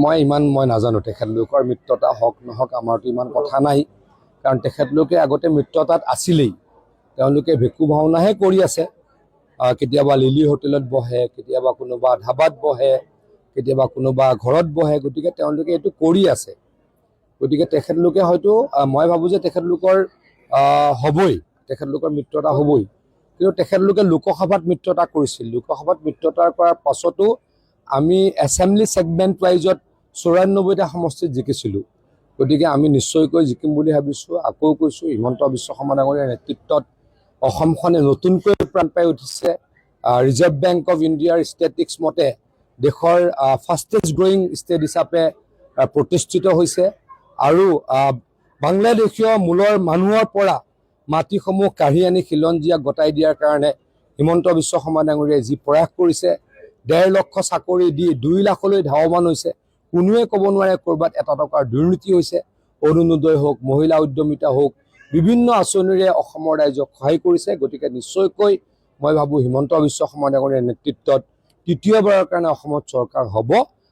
মই নাজানো তেখেতলোকৰ মিত্ৰতা হওক নহওক আমাৰতো ইমান কথা নাই কাৰণ তেখেতলোকে আগতে মিত্ৰতাত আছিলেই তেওঁলোকে ভেকু ভাওনাহে কৰি আছে কেতিয়াবা লিলি হোটেলত বহে কেতিয়াবা কোনোবা ধাবাত বহে কেতিয়াবা কোনোবা ঘৰত বহে গতিকে তেওঁলোকে এইটো কৰি আছে গতিকে তেখেতলোকে হয়তো মই ভাবো যে তেখেতলোকৰ হ'বই তেখেতলোকৰ মিত্ৰতা হ'বই কিন্তু তেখেতলোকে লোকসভাত মিত্ৰতা কৰিছিল লোকসভাত মিত্ৰতা কৰাৰ পাছতো আমি এছেম্বলি সেগমেন্ট ওয়াইজত ৯৪টা সমষ্টিত জিকিছিলোঁ গতিকে আমি নিশ্চয়কৈ জিকিম বুলি ভাবিছোঁ আকৌ কৈছোঁ হিমন্ত বিশ্ব শৰ্মা ডাঙৰীয়াৰ নেতৃত্বত অসমখনে নতুনকৈ প্ৰাণ পাই উঠিছে ৰিজাৰ্ভ বেংক অফ ইণ্ডিয়াৰ ষ্টেটিক্স মতে দেশৰ ফাষ্টেষ্ট গ্ৰয়িং ষ্টেট হিচাপে প্ৰতিষ্ঠিত হৈছে আৰু বাংলাদেশীয় মূলৰ মানুহৰ পৰা মাটিসমূহ কাঢ়ি আনি খিলঞ্জীয়াক গতাই দিয়াৰ কাৰণে হিমন্ত বিশ্ব শৰ্মা ডাঙৰীয়াই যি প্ৰয়াস কৰিছে ১.৫ লাখ চাকৰি দি ২ লাখলৈ ধাৱমান হৈছে কোনোৱে ক'ব নোৱাৰে ক'ৰবাত এটা টকাৰ দুৰ্নীতি হৈছে অৰুণোদয় হওক মহিলা উদ্যমিতা হওক বিভিন্ন আঁচনিৰে অসমৰ ৰাইজক সহায় কৰিছে গতিকে নিশ্চয়কৈ মই ভাবোঁ হিমন্ত বিশ্ব শৰ্মা ডাঙৰীয়াৰ নেতৃত্বত তৃতীয়বাৰৰ কাৰণে অসমত চৰকাৰ হ'ব